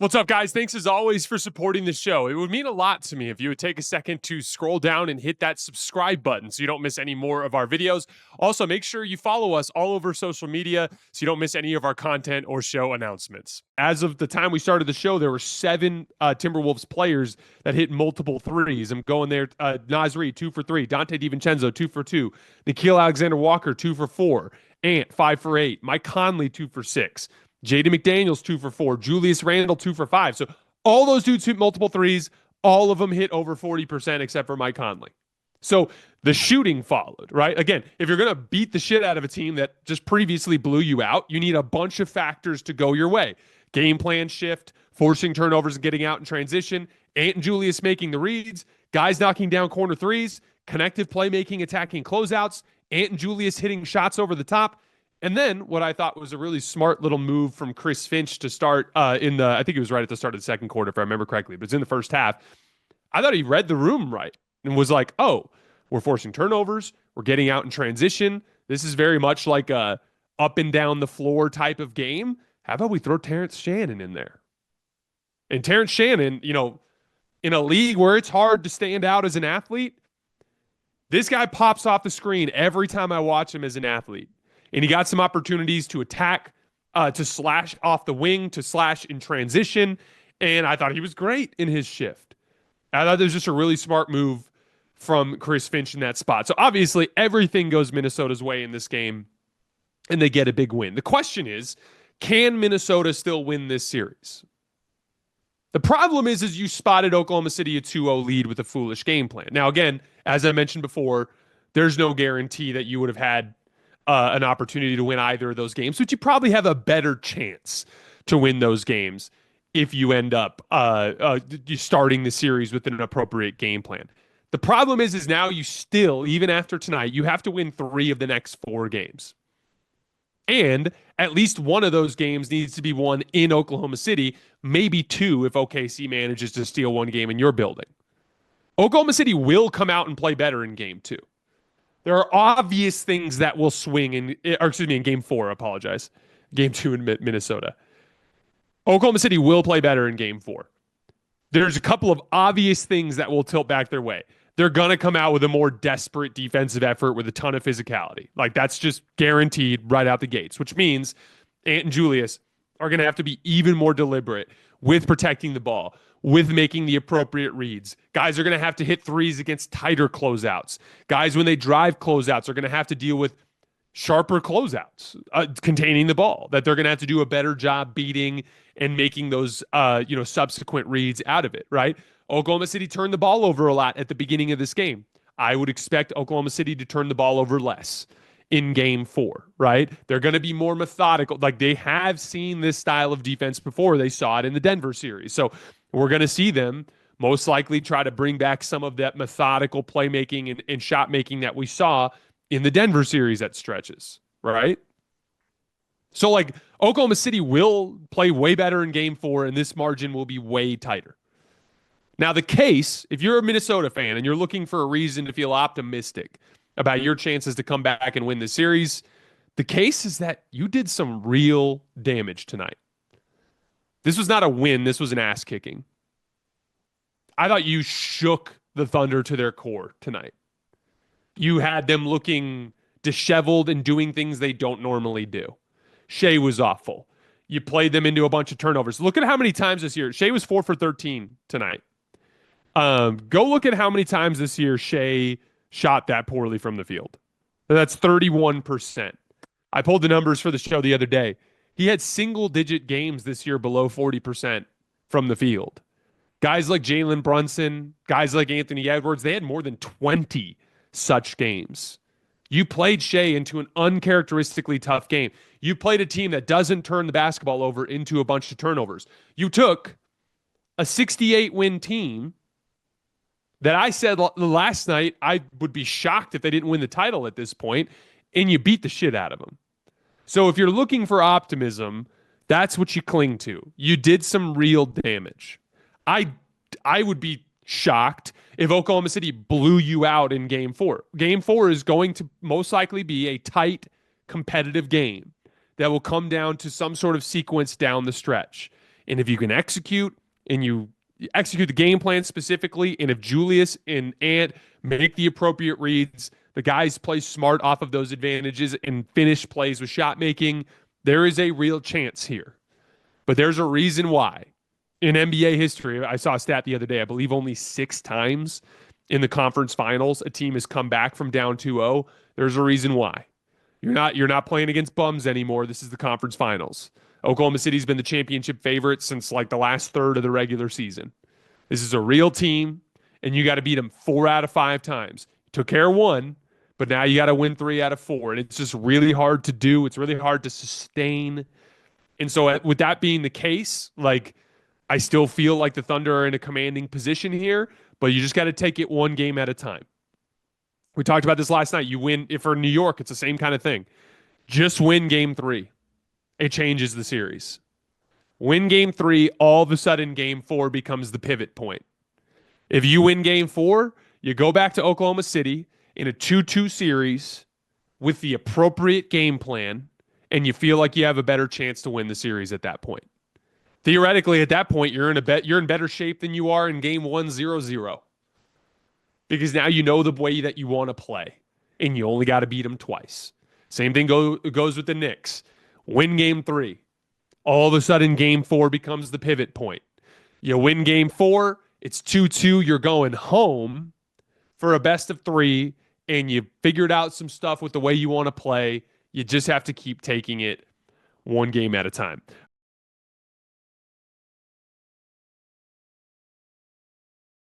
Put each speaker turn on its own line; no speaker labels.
What's up, guys? Thanks as always for supporting the show. It would mean a lot to me if you would take a second to scroll down and hit that subscribe button so you don't miss any more of our videos. Also, make sure you follow us all over social media so you don't miss any of our content or show announcements. As of the time we started the show, there were 7 Timberwolves players that hit multiple threes. I'm going there. Naz Reid, 2 for 3. Dante DiVincenzo, 2 for 2. Nickeil Alexander-Walker, 2 for 4. Ant, 5 for 8. Mike Conley, 2 for 6. Jaden McDaniels, 2 for 4. Julius Randle, 2 for 5. So all those dudes hit multiple threes. All of them hit over 40% except for Mike Conley. So the shooting followed, right? Again, if you're going to beat the shit out of a team that just previously blew you out, you need a bunch of factors to go your way. Game plan shift, forcing turnovers and getting out in transition, Ant and Julius making the reads, guys knocking down corner threes, connective playmaking, attacking closeouts, Ant and Julius hitting shots over the top. And then what I thought was a really smart little move from Chris Finch to start I think it was right at the start of the second quarter, if I remember correctly, but it's in the first half. I thought he read the room right and was like, oh, we're forcing turnovers. We're getting out in transition. This is very much like a up and down the floor type of game. How about we throw Terrence Shannon in there? And Terrence Shannon, in a league where it's hard to stand out as an athlete, this guy pops off the screen every time I watch him as an athlete. And he got some opportunities to attack, to slash off the wing, to slash in transition. And I thought he was great in his shift. I thought it was just a really smart move from Chris Finch in that spot. So obviously everything goes Minnesota's way in this game, and they get a big win. The question is, can Minnesota still win this series? The problem is you spotted Oklahoma City a 2-0 lead with a foolish game plan. Now, again, as I mentioned before, there's no guarantee that you would have had an opportunity to win either of those games, but you probably have a better chance to win those games if you end up starting the series with an appropriate game plan. The problem is now you still, even after tonight, you have to win 3 of the next 4 games. And at least one of those games needs to be won in Oklahoma City, maybe 2 if OKC manages to steal 1 game in your building. Oklahoma City will come out and play better in game 2. There are obvious things that will swing in game 4, I apologize. Game 2 in Minnesota. Oklahoma City will play better in game 4. There's a couple of obvious things that will tilt back their way. They're going to come out with a more desperate defensive effort with a ton of physicality. Like, that's just guaranteed right out the gates, which means Ant and Julius are going to have to be even more deliberate with protecting the ball, with making the appropriate reads. Guys are going to have to hit threes against tighter closeouts. Guys, when they drive closeouts, are going to have to deal with sharper closeouts containing the ball, that they're going to have to do a better job beating and making those subsequent reads out of it, right? Oklahoma City turned the ball over a lot at the beginning of this game. I would expect Oklahoma City to turn the ball over less in game 4, right? They're going to be more methodical. Like, they have seen this style of defense before. They saw it in the Denver series. So we're going to see them most likely try to bring back some of that methodical playmaking and shot making that we saw in the Denver series at stretches, right? So, like, Oklahoma City will play way better in game 4, and this margin will be way tighter. Now, the case, if you're a Minnesota fan and you're looking for a reason to feel optimistic about your chances to come back and win the series, the case is that you did some real damage tonight. This was not a win. This was an ass kicking. I thought you shook the Thunder to their core tonight. You had them looking disheveled and doing things they don't normally do. Shai was awful. You played them into a bunch of turnovers. Look at how many times this year. Shai was 4 for 13 tonight. Go look at how many times this year Shai shot that poorly from the field. That's 31%. I pulled the numbers for the show the other day. He had single-digit games this year below 40% from the field. Guys like Jalen Brunson, guys like Anthony Edwards, they had more than 20 such games. You played Shai into an uncharacteristically tough game. You played a team that doesn't turn the basketball over into a bunch of turnovers. You took a 68-win team that I said last night I would be shocked if they didn't win the title at this point, and you beat the shit out of them. So if you're looking for optimism, that's what you cling to. You did some real damage. I would be shocked if Oklahoma City blew you out in game 4. Game 4 is going to most likely be a tight, competitive game that will come down to some sort of sequence down the stretch. And if you can execute and you execute the game plan specifically, and if Julius and Ant make the appropriate reads, the guys play smart off of those advantages and finish plays with shot making, there is a real chance here. But there's a reason why. In NBA history, I saw a stat the other day, I believe only 6 times in the conference finals a team has come back from down 2-0. There's a reason why. You're not playing against bums anymore. This is the conference finals. Oklahoma City's been the championship favorite since like the last third of the regular season. This is a real team, and you got to beat them 4 out of 5 times. Took care of 1, but now you got to win 3 out of 4, and it's just really hard to do. It's really hard to sustain. And so with that being the case, like, I still feel like the Thunder are in a commanding position here, but you just got to take it one game at a time. We talked about this last night. You win, if for New York, it's the same kind of thing. Just win game 3. It changes the series. Win game 3, all of a sudden game 4 becomes the pivot point. If you win game 4, you go back to Oklahoma City in a 2-2 series with the appropriate game plan, and you feel like you have a better chance to win the series at that point. Theoretically, at that point, you're in better shape than you are in game 1, 0-0. Because now you know the way that you want to play, and you only got to beat them twice. Same thing goes with the Knicks. Win game 3. All of a sudden, game 4 becomes the pivot point. You win game 4, it's 2-2. You're going home for a best of 3, and you figured out some stuff with the way you want to play. You just have to keep taking it one game at a time.